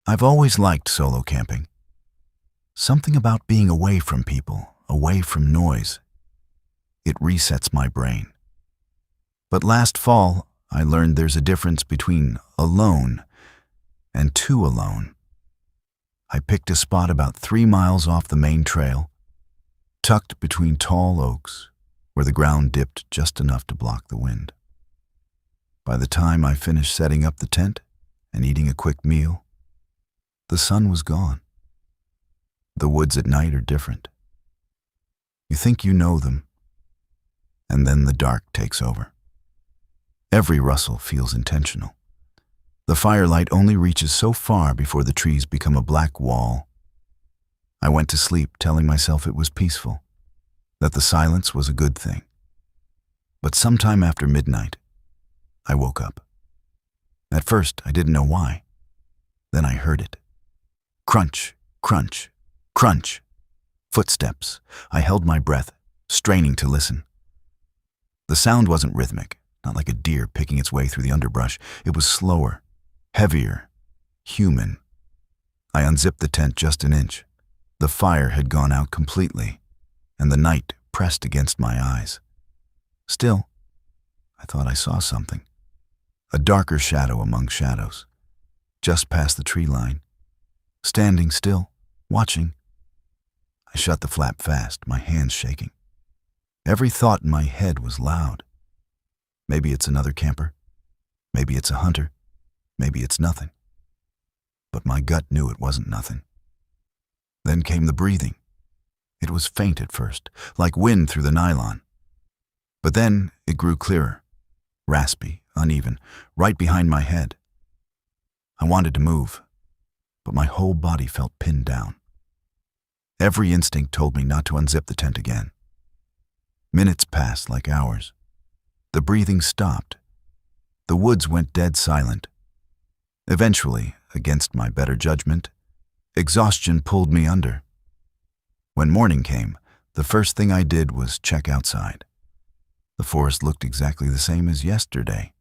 I've always liked solo camping. Something about being away from people, away from noise. It resets my brain. But last fall, I learned there's a difference between alone and too alone. I picked a spot about 3 miles off the main trail, tucked between tall oaks, where the ground dipped just enough to block the wind. By the time I finished setting up the tent and eating a quick meal, the sun was gone. The woods at night are different. You think you know them, and then the dark takes over. Every rustle feels intentional. The firelight only reaches so far before the trees become a black wall. I went to sleep telling myself it was peaceful, that the silence was a good thing. But sometime after midnight, I woke up. At first, I didn't know why. Then I heard it. Crunch, crunch, crunch. Footsteps. I held my breath, straining to listen. The sound wasn't rhythmic, not like a deer picking its way through the underbrush. It was slower, heavier, human. I unzipped the tent just an inch. The fire had gone out completely, and the night pressed against my eyes. Still, I thought I saw something. A darker shadow among shadows, just past the tree line. Standing still, watching. I shut the flap fast, my hands shaking. Every thought in my head was loud. Maybe it's another camper. Maybe it's a hunter. Maybe it's nothing. But my gut knew it wasn't nothing. Then came the breathing. It was faint at first, like wind through the nylon. But then it grew clearer, raspy, uneven, right behind my head. I wanted to move, but my whole body felt pinned down. Every instinct told me not to unzip the tent again. Minutes passed like hours. The breathing stopped. The woods went dead silent. Eventually, against my better judgment, exhaustion pulled me under. When morning came, the first thing I did was check outside. The forest looked exactly the same as yesterday.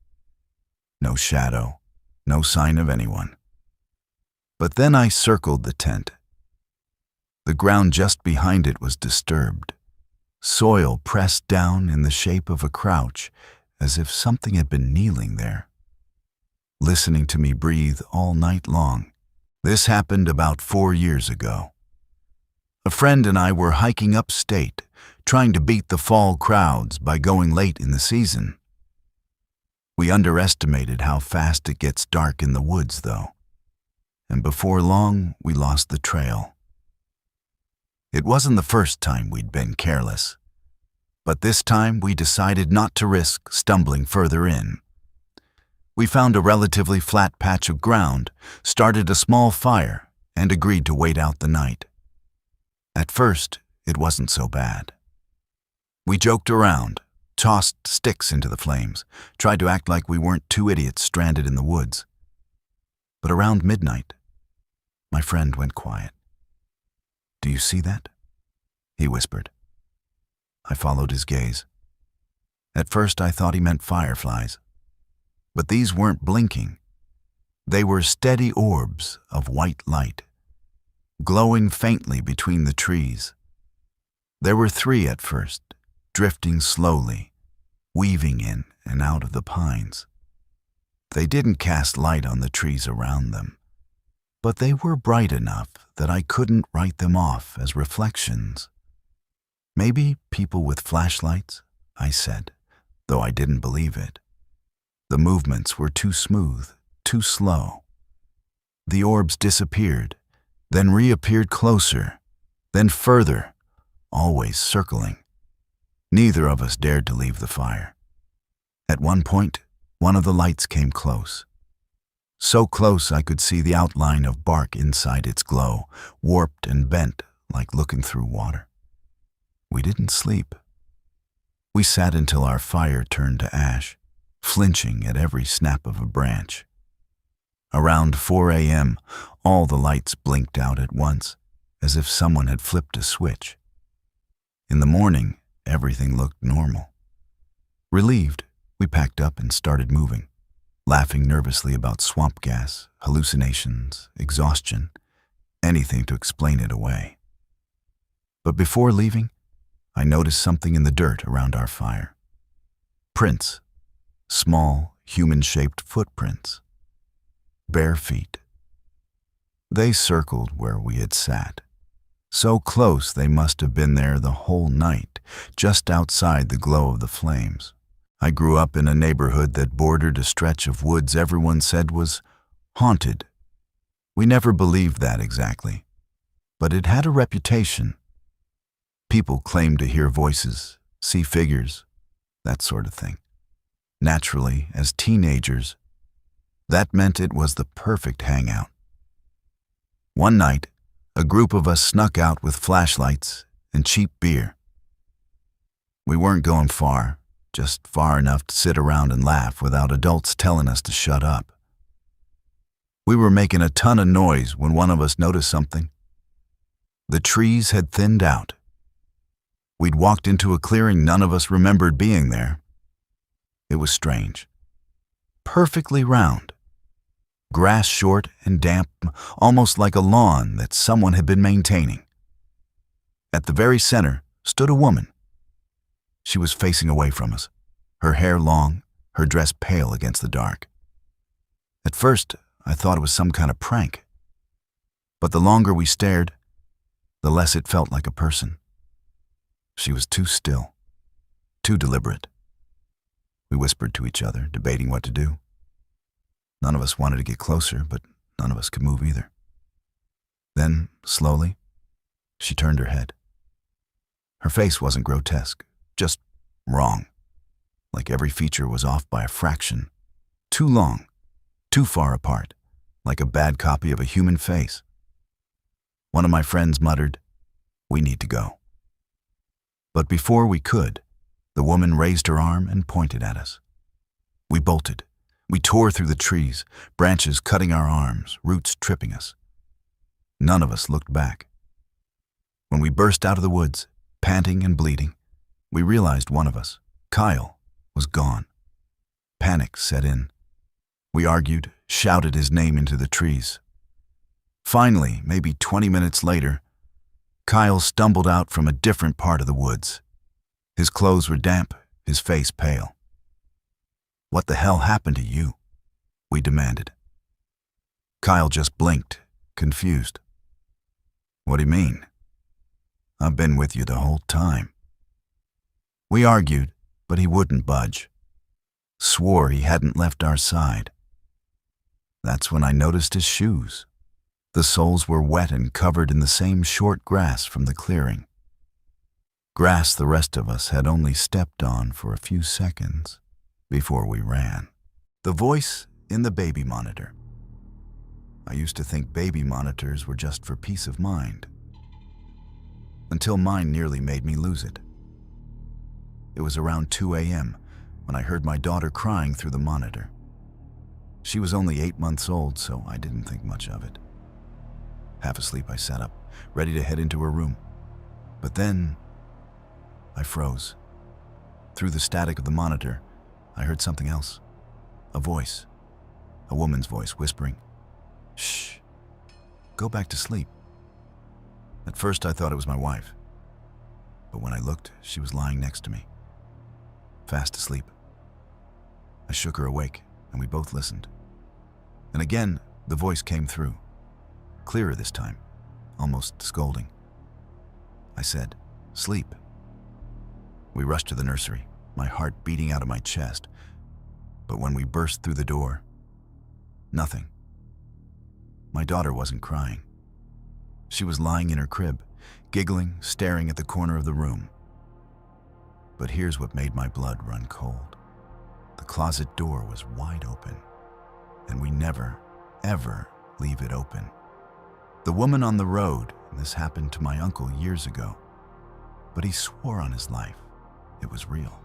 No shadow, no sign of anyone. But then I circled the tent. The ground just behind it was disturbed. Soil pressed down in the shape of a crouch, as if something had been kneeling there, listening to me breathe all night long. This happened about 4 years ago. A friend and I were hiking upstate, trying to beat the fall crowds by going late in the season. We underestimated how fast it gets dark in the woods, though, and before long we lost the trail. It wasn't the first time we'd been careless, but this time we decided not to risk stumbling further in. We found a relatively flat patch of ground, started a small fire, and agreed to wait out the night. At first, it wasn't so bad. We joked around, tossed sticks into the flames, tried to act like we weren't two idiots stranded in the woods. But around midnight, my friend went quiet. "Do you see that?" he whispered. I followed his gaze. At first I thought he meant fireflies, but these weren't blinking. They were steady orbs of white light, glowing faintly between the trees. There were 3 at first, drifting slowly, weaving in and out of the pines. They didn't cast light on the trees around them, but they were bright enough that I couldn't write them off as reflections. "Maybe people with flashlights," I said, though I didn't believe it. The movements were too smooth, too slow. The orbs disappeared, then reappeared closer, then further, always circling. Neither of us dared to leave the fire. At one point, one of the lights came close. So close I could see the outline of bark inside its glow, warped and bent like looking through water. We didn't sleep. We sat until our fire turned to ash, flinching at every snap of a branch. Around 4 a.m., all the lights blinked out at once, as if someone had flipped a switch. In the morning, everything looked normal. Relieved, we packed up and started moving. laughing nervously about swamp gas, hallucinations, exhaustion, anything to explain it away. But before leaving, I noticed something in the dirt around our fire. Prints, small, human-shaped footprints, bare feet. They circled where we had sat. So close they must have been there the whole night, just outside the glow of the flames. I grew up in a neighborhood that bordered a stretch of woods everyone said was haunted. We never believed that exactly, but it had a reputation. People claimed to hear voices, see figures, that sort of thing. Naturally, as teenagers, that meant it was the perfect hangout. One night, a group of us snuck out with flashlights and cheap beer. We weren't going far, just far enough to sit around and laugh without adults telling us to shut up. We were making a ton of noise when one of us noticed something. The trees had thinned out. We'd walked into a clearing none of us remembered being there. It was strange. Perfectly round. Grass short and damp, almost like a lawn that someone had been maintaining. At the very center stood a woman. She was facing away from us, her hair long, her dress pale against the dark. At first, I thought it was some kind of prank. But the longer we stared, the less it felt like a person. She was too still, too deliberate. We whispered to each other, debating what to do. None of us wanted to get closer, but none of us could move either. Then, slowly, she turned her head. Her face wasn't grotesque, just wrong. Like every feature was off by a fraction. Too long, too far apart, like a bad copy of a human face. One of my friends muttered, "We need to go." But before we could, the woman raised her arm and pointed at us. We bolted. We tore through the trees, branches cutting our arms, roots tripping us. None of us looked back. When we burst out of the woods, panting and bleeding, we realized one of us, Kyle, was gone. Panic set in. We argued, shouted his name into the trees. Finally, maybe 20 minutes later, Kyle stumbled out from a different part of the woods. His clothes were damp, his face pale. "What the hell happened to you?" we demanded. Kyle just blinked, confused. "What do you mean? I've been with you the whole time." We argued, but he wouldn't budge. Swore he hadn't left our side. That's when I noticed his shoes. The soles were wet and covered in the same short grass from the clearing. Grass the rest of us had only stepped on for a few seconds before we ran. The voice in the baby monitor. I used to think baby monitors were just for peace of mind, until mine nearly made me lose it. It was around 2 a.m. when I heard my daughter crying through the monitor. She was only 8 months old, so I didn't think much of it. Half asleep, I sat up, ready to head into her room. But then, I froze. Through the static of the monitor, I heard something else. A voice. A woman's voice whispering, "Shh, go back to sleep." At first I thought it was my wife. But when I looked, she was lying next to me, fast asleep. I shook her awake, and we both listened. And again, the voice came through. Clearer this time, almost scolding. I said, "Sleep." We rushed to the nursery, my heart beating out of my chest. But when we burst through the door, nothing. My daughter wasn't crying. She was lying in her crib, giggling, staring at the corner of the room. But here's what made my blood run cold. The closet door was wide open, and we never, ever leave it open. The woman on the road, and this happened to my uncle years ago, but he swore on his life it was real.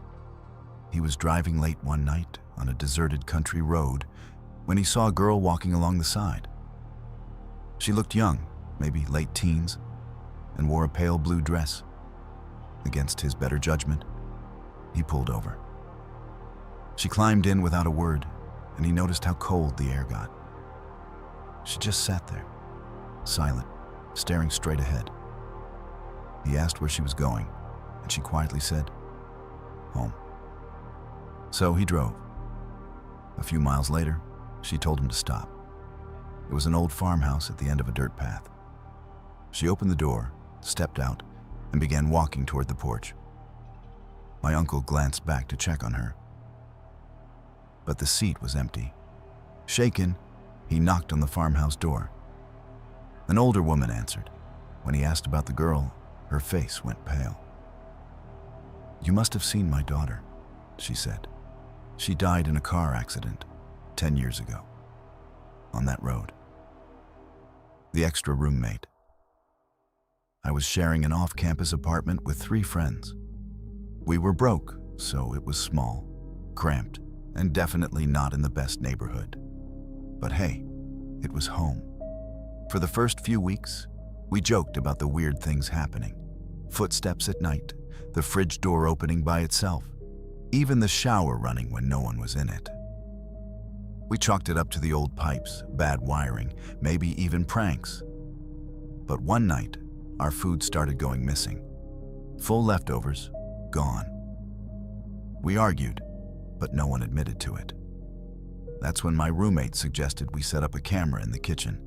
He was driving late one night on a deserted country road when he saw a girl walking along the side. She looked young, maybe late teens, and wore a pale blue dress. Against his better judgment, he pulled over. She climbed in without a word, and he noticed how cold the air got. She just sat there, silent, staring straight ahead. He asked where she was going, and she quietly said, "Home." So he drove. A few miles later, she told him to stop. It was an old farmhouse at the end of a dirt path. She opened the door, stepped out, and began walking toward the porch. My uncle glanced back to check on her, but the seat was empty. Shaken, he knocked on the farmhouse door. An older woman answered. When he asked about the girl, her face went pale. "You must have seen my daughter," she said. "She died in a car accident 10 years ago, on that road." The extra roommate. I was sharing an off-campus apartment with 3 friends. We were broke, so it was small, cramped, and definitely not in the best neighborhood. But hey, it was home. For the first few weeks, we joked about the weird things happening. Footsteps at night, the fridge door opening by itself, even the shower running when no one was in it. We chalked it up to the old pipes, bad wiring, maybe even pranks. But one night, our food started going missing. Full leftovers, gone. We argued, but no one admitted to it. That's when my roommate suggested we set up a camera in the kitchen,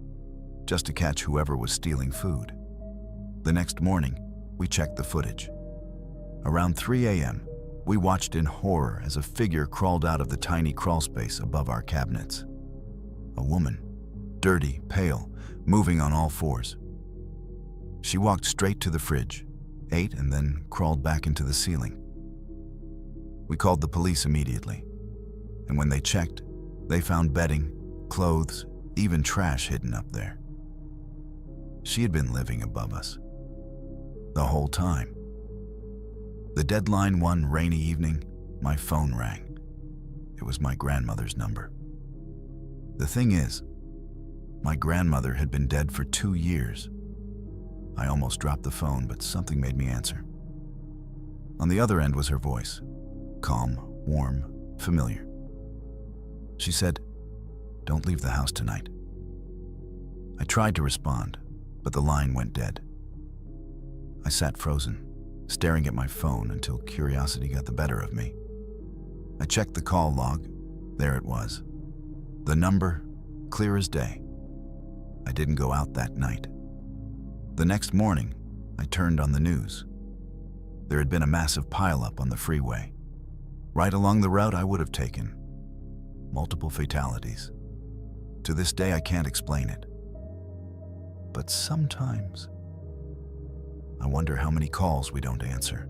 just to catch whoever was stealing food. The next morning, we checked the footage. Around 3 a.m., we watched in horror as a figure crawled out of the tiny crawl space above our cabinets. A woman, dirty, pale, moving on all fours. She walked straight to the fridge, ate, and then crawled back into the ceiling. We called the police immediately, and when they checked, they found bedding, clothes, even trash hidden up there. She had been living above us the whole time. The deadline one rainy evening, my phone rang. It was my grandmother's number. The thing is, my grandmother had been dead for 2 years. I almost dropped the phone, but something made me answer. On the other end was her voice, calm, warm, familiar. She said, "Don't leave the house tonight." I tried to respond, but the line went dead. I sat frozen, staring at my phone until curiosity got the better of me. I checked the call log. There it was. The number, clear as day. I didn't go out that night. The next morning, I turned on the news. There had been a massive pileup on the freeway, right along the route I would have taken. Multiple fatalities. To this day, I can't explain it. But sometimes, I wonder how many calls we don't answer.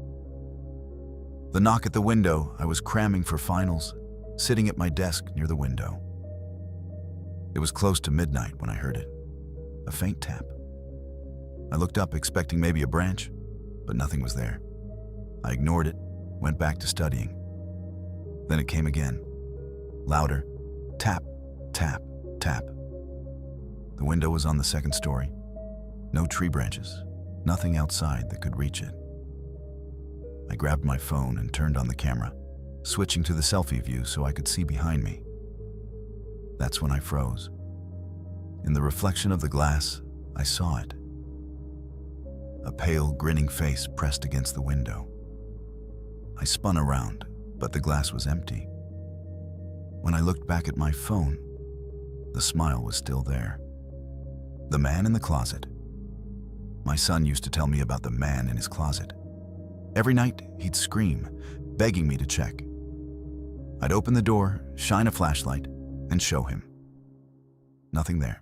The knock at the window, I was cramming for finals, sitting at my desk near the window. It was close to midnight when I heard it, a faint tap. I looked up expecting maybe a branch, but nothing was there. I ignored it, went back to studying. Then it came again, louder, tap, tap, tap. The window was on the 2nd story. No tree branches, nothing outside that could reach it. I grabbed my phone and turned on the camera, switching to the selfie view so I could see behind me. That's when I froze. In the reflection of the glass, I saw it. A pale, grinning face pressed against the window. I spun around, but the glass was empty. When I looked back at my phone, the smile was still there. The man in the closet. My son used to tell me about the man in his closet. Every night, he'd scream, begging me to check. I'd open the door, shine a flashlight, and show him. Nothing there,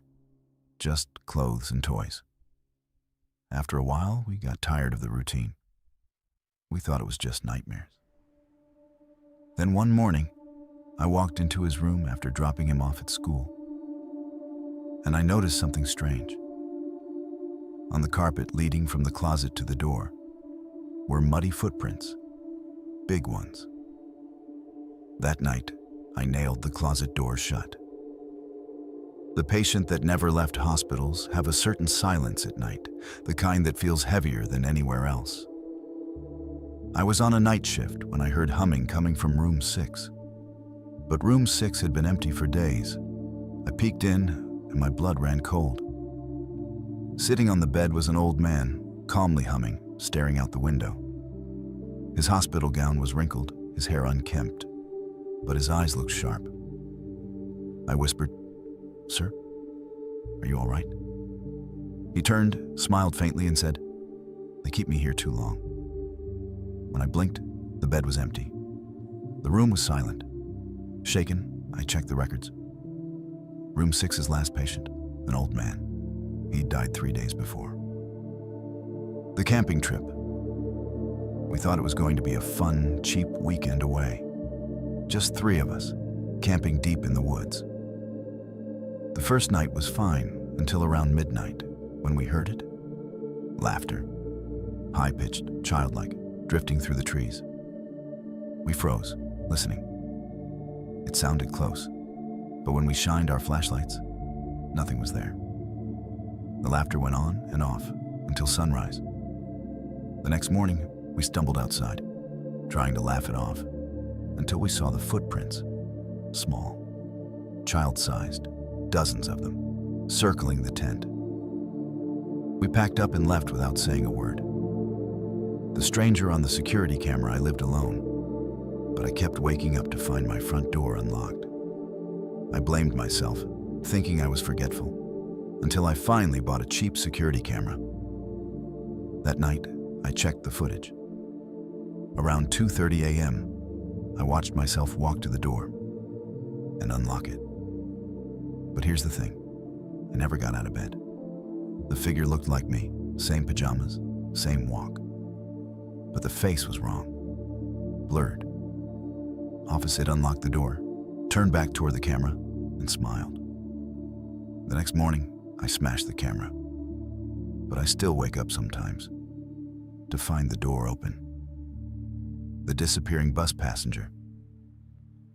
just clothes and toys. After a while, we got tired of the routine. We thought it was just nightmares. Then one morning, I walked into his room after dropping him off at school, and I noticed something strange. On the carpet leading from the closet to the door were muddy footprints, big ones. That night, I nailed the closet door shut. The patient that never left hospitals have a certain silence at night, the kind that feels heavier than anywhere else. I was on a night shift when I heard humming coming from room 6. But room 6 had been empty for days. I peeked in, and my blood ran cold. Sitting on the bed was an old man, calmly humming, staring out the window. His hospital gown was wrinkled, his hair unkempt, but his eyes looked sharp. I whispered, "Sir, are you all right?" He turned, smiled faintly, and said, "They keep me here too long." When I blinked, the bed was empty. The room was silent. Shaken, I checked the records. Room 6's last patient, an old man. He'd died 3 days before. The camping trip. We thought it was going to be a fun, cheap weekend away. Just 3 of us, camping deep in the woods. The first night was fine until around midnight, when we heard it. Laughter. High-pitched, childlike, drifting through the trees. We froze, listening. It sounded close, but when we shined our flashlights, nothing was there. The laughter went on and off until sunrise. The next morning, we stumbled outside, trying to laugh it off, until we saw the footprints, small, child-sized, dozens of them, circling the tent. We packed up and left without saying a word. The stranger on the security camera, I lived alone, but I kept waking up to find my front door unlocked. I blamed myself, thinking I was forgetful, until I finally bought a cheap security camera. That night, I checked the footage. Around 2:30 a.m., I watched myself walk to the door and unlock it. But here's the thing, I never got out of bed. The figure looked like me, same pajamas, same walk. But the face was wrong, blurred. Opposite unlocked the door, turned back toward the camera, and smiled. The next morning, I smashed the camera. But I still wake up sometimes to find the door open. The disappearing bus passenger.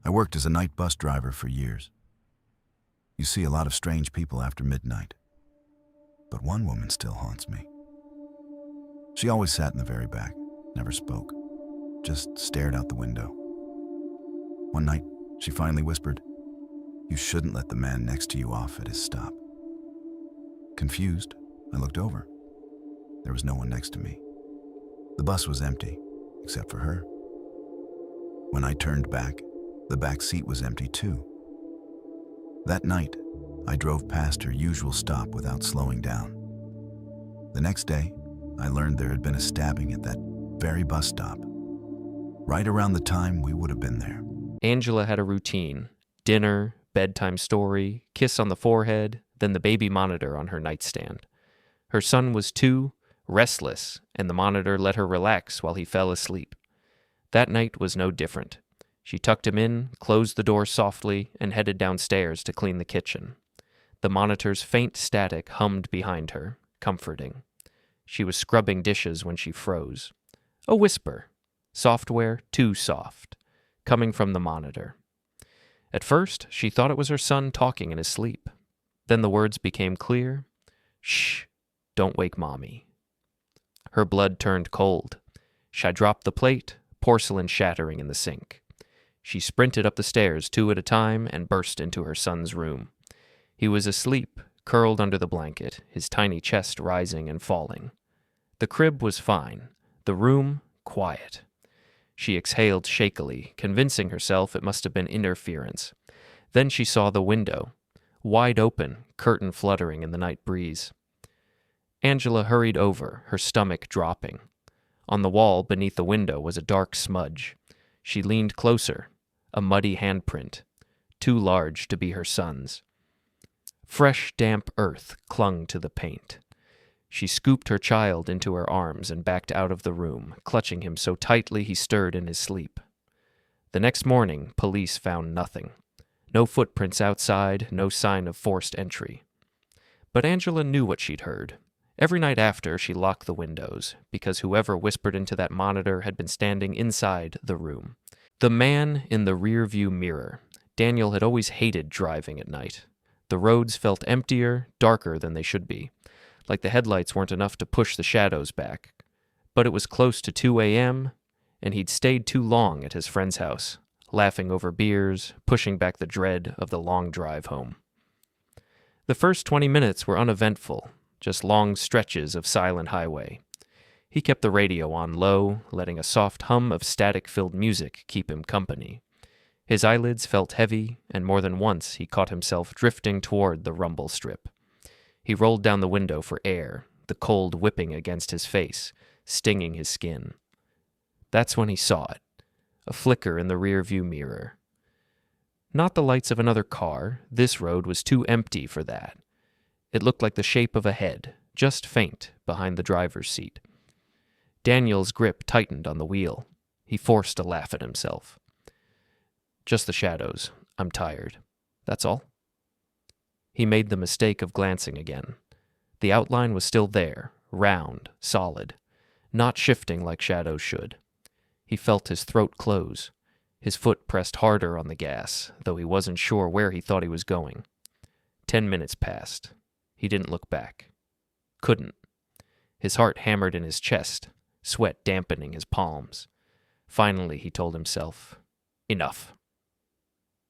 I worked as a night bus driver for years. You see a lot of strange people after midnight. But one woman still haunts me. She always sat in the very back, never spoke, just stared out the window. One night, she finally whispered, "You shouldn't let the man next to you off at his stop." Confused, I looked over. There was no one next to me. The bus was empty, except for her. When I turned back, the back seat was empty too. That night, I drove past her usual stop without slowing down. The next day, I learned there had been a stabbing at that very bus stop, right around the time we would have been there. Angela had a routine: dinner, bedtime story, kiss on the forehead, then the baby monitor on her nightstand. Her son was 2, restless, and the monitor let her relax while he fell asleep. That night was no different. She tucked him in, closed the door softly, and headed downstairs to clean the kitchen. The monitor's faint static hummed behind her, comforting. She was scrubbing dishes when she froze. A whisper, software too soft, coming from the monitor. At first, she thought it was her son talking in his sleep. Then the words became clear. "Shh, don't wake Mommy." Her blood turned cold. She dropped the plate, porcelain shattering in the sink. She sprinted up the stairs 2 at a time and burst into her son's room. He was asleep, curled under the blanket, his tiny chest rising and falling. The crib was fine, the room quiet. She exhaled shakily, convincing herself it must have been interference. Then she saw the window, wide open, curtain fluttering in the night breeze. Angela hurried over, her stomach dropping. On the wall beneath the window was a dark smudge. She leaned closer, a muddy handprint, too large to be her son's. Fresh, damp earth clung to the paint. She scooped her child into her arms and backed out of the room, clutching him so tightly he stirred in his sleep. The next morning, police found nothing. No footprints outside, no sign of forced entry. But Angela knew what she'd heard. Every night after, she locked the windows, because whoever whispered into that monitor had been standing inside the room. The man in the rear-view mirror. Daniel had always hated driving at night. The roads felt emptier, darker than they should be, like the headlights weren't enough to push the shadows back. But it was close to 2 a.m., and he'd stayed too long at his friend's house, laughing over beers, pushing back the dread of the long drive home. The first 20 minutes were uneventful, just long stretches of silent highway. He kept the radio on low, letting a soft hum of static-filled music keep him company. His eyelids felt heavy, and more than once he caught himself drifting toward the rumble strip. He rolled down the window for air, the cold whipping against his face, stinging his skin. That's when he saw it, a flicker in the rear-view mirror. Not the lights of another car. This road was too empty for that. It looked like the shape of a head, just faint, behind the driver's seat. Daniel's grip tightened on the wheel. He forced a laugh at himself. Just the shadows. I'm tired. That's all. He made the mistake of glancing again. The outline was still there, round, solid, not shifting like shadows should. He felt his throat close. His foot pressed harder on the gas, though he wasn't sure where he thought he was going. 10 minutes passed. He didn't look back. Couldn't. His heart hammered in his chest, sweat dampening his palms. Finally, he told himself, enough.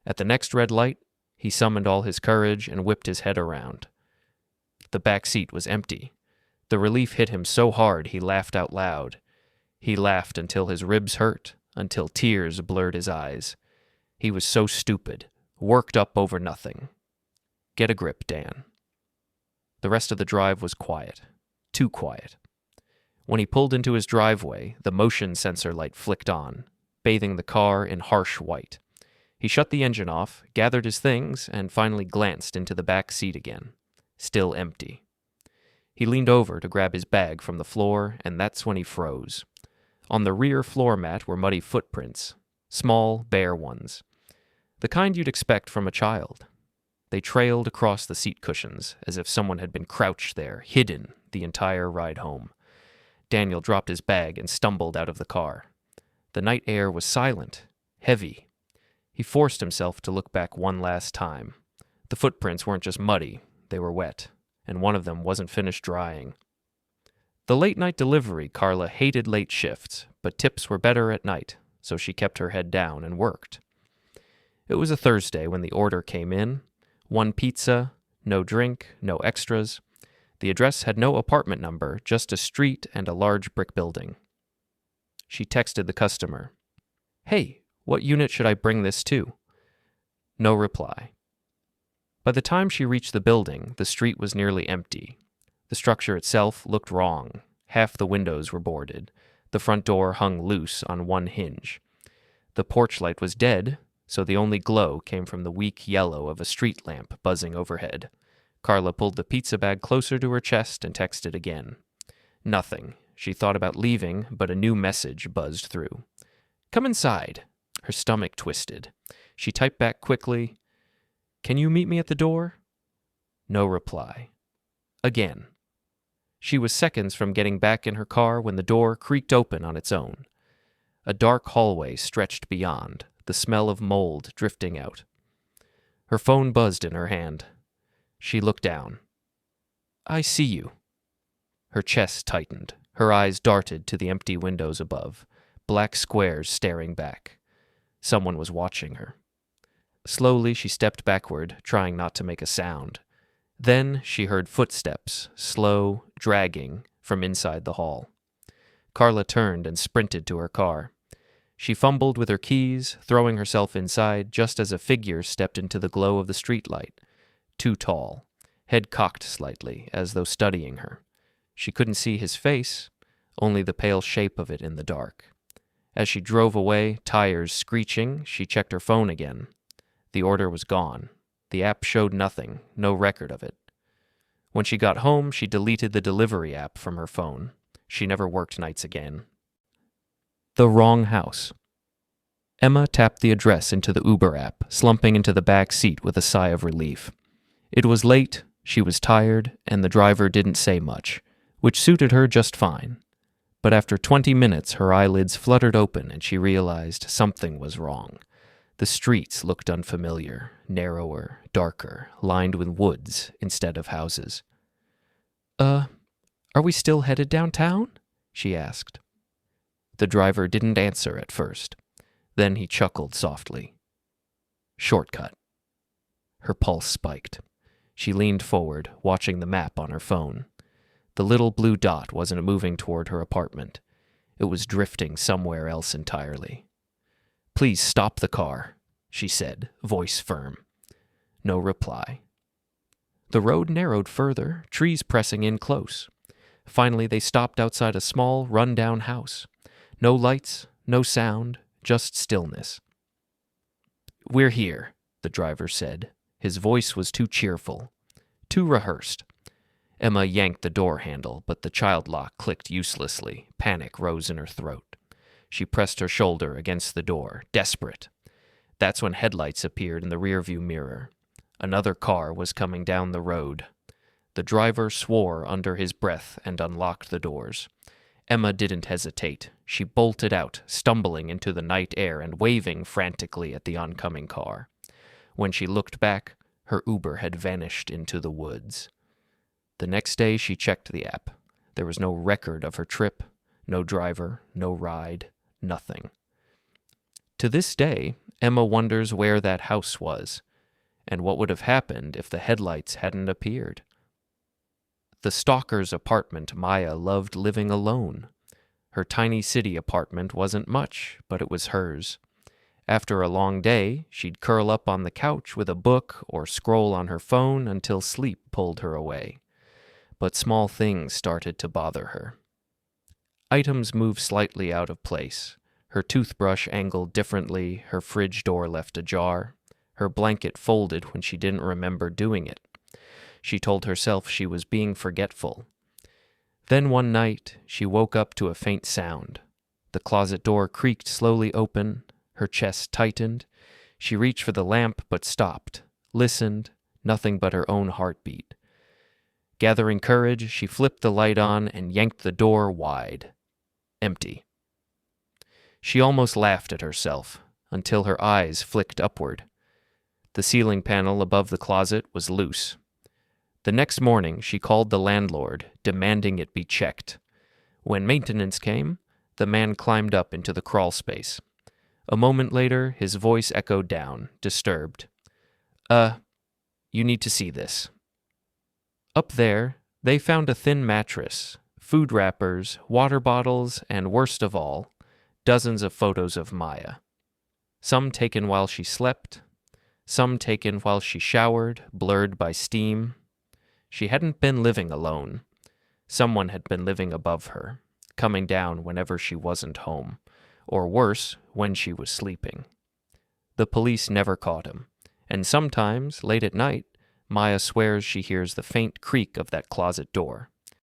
At the next red light, he summoned all his courage and whipped his head around. The back seat was empty. The relief hit him so hard he laughed out loud. He laughed until his ribs hurt, until tears blurred his eyes. He was so stupid, worked up over nothing. Get a grip, Dan. The rest of the drive was quiet. Too quiet. When he pulled into his driveway, the motion sensor light flicked on, bathing the car in harsh white. He shut the engine off, gathered his things, and finally glanced into the back seat again. Still empty. He leaned over to grab his bag from the floor, and that's when he froze. On the rear floor mat were muddy footprints, small, bare ones. The kind you'd expect from a child. They trailed across the seat cushions, as if someone had been crouched there, hidden, the entire ride home. Daniel dropped his bag and stumbled out of the car. The night air was silent, heavy. He forced himself to look back one last time. The footprints weren't just muddy, they were wet, and one of them wasn't finished drying. The late-night delivery, Carla hated late shifts, but tips were better at night, so she kept her head down and worked. It was a Thursday when the order came in. 1 pizza, no drink, no extras. The address had no apartment number, just a street and a large brick building. She texted the customer, "Hey, what unit should I bring this to?" No reply. By the time she reached the building, the street was nearly empty. The structure itself looked wrong. Half the windows were boarded. The front door hung loose on one hinge. The porch light was dead, so the only glow came from the weak yellow of a street lamp buzzing overhead. Carla pulled the pizza bag closer to her chest and texted again. Nothing. She thought about leaving, but a new message buzzed through. "Come inside." Her stomach twisted. She typed back quickly, "Can you meet me at the door?" No reply. Again. She was seconds from getting back in her car when the door creaked open on its own. A dark hallway stretched beyond, the smell of mold drifting out. Her phone buzzed in her hand. She looked down. "I see you." Her chest tightened. Her eyes darted to the empty windows above, black squares staring back. Someone was watching her. Slowly she stepped backward, trying not to make a sound. Then she heard footsteps, slow, dragging, from inside the hall. Carla turned and sprinted to her car. She fumbled with her keys, throwing herself inside just as a figure stepped into the glow of the streetlight. Too tall, head cocked slightly, as though studying her. She couldn't see his face, only the pale shape of it in the dark. As she drove away, tires screeching, she checked her phone again. The order was gone. The app showed nothing, no record of it. When she got home, she deleted the delivery app from her phone. She never worked nights again. The wrong house. Emma tapped the address into the Uber app, slumping into the back seat with a sigh of relief. It was late, she was tired, and the driver didn't say much, which suited her just fine. But after 20 minutes, her eyelids fluttered open and she realized something was wrong. The streets looked unfamiliar, narrower, darker, lined with woods instead of houses. Are we still headed downtown?" she asked. The driver didn't answer at first. Then he chuckled softly. Shortcut. Her pulse spiked. She leaned forward, watching the map on her phone. The little blue dot wasn't moving toward her apartment. It was drifting somewhere else entirely. Please stop the car, she said, voice firm. No reply. The road narrowed further, trees pressing in close. Finally, they stopped outside a small, run-down house. No lights, no sound, just stillness. We're here, the driver said. His voice was too cheerful, too rehearsed. Emma yanked the door handle, but the child lock clicked uselessly. Panic rose in her throat. She pressed her shoulder against the door, desperate. That's when headlights appeared in the rearview mirror. Another car was coming down the road. The driver swore under his breath and unlocked the doors. Emma didn't hesitate. She bolted out, stumbling into the night air and waving frantically at the oncoming car. When she looked back, her Uber had vanished into the woods. The next day she checked the app. There was no record of her trip, no driver, no ride, nothing. To this day, Emma wonders where that house was, and what would have happened if the headlights hadn't appeared. The stalker's apartment Maya loved living alone. Her tiny city apartment wasn't much, but it was hers. After a long day, she'd curl up on the couch with a book or scroll on her phone until sleep pulled her away. But small things started to bother her. Items moved slightly out of place. Her toothbrush angled differently, her fridge door left ajar. Her blanket folded when she didn't remember doing it. She told herself she was being forgetful. Then one night, she woke up to a faint sound. The closet door creaked slowly open. Her chest tightened. She reached for the lamp but stopped, listened, nothing but her own heartbeat. Gathering courage, she flipped the light on and yanked the door wide. Empty. She almost laughed at herself, until her eyes flicked upward. The ceiling panel above the closet was loose. The next morning, she called the landlord, demanding it be checked. When maintenance came, the man climbed up into the crawl space. A moment later, his voice echoed down, disturbed. You need to see this. Up there, they found a thin mattress, food wrappers, water bottles, and worst of all, dozens of photos of Maya. Some taken while she slept, some taken while she showered, blurred by steam. She hadn't been living alone. Someone had been living above her, coming down whenever she wasn't home, or worse, when she was sleeping. The police never caught him, and sometimes, late at night, Maya swears she hears the faint creak of that closet door.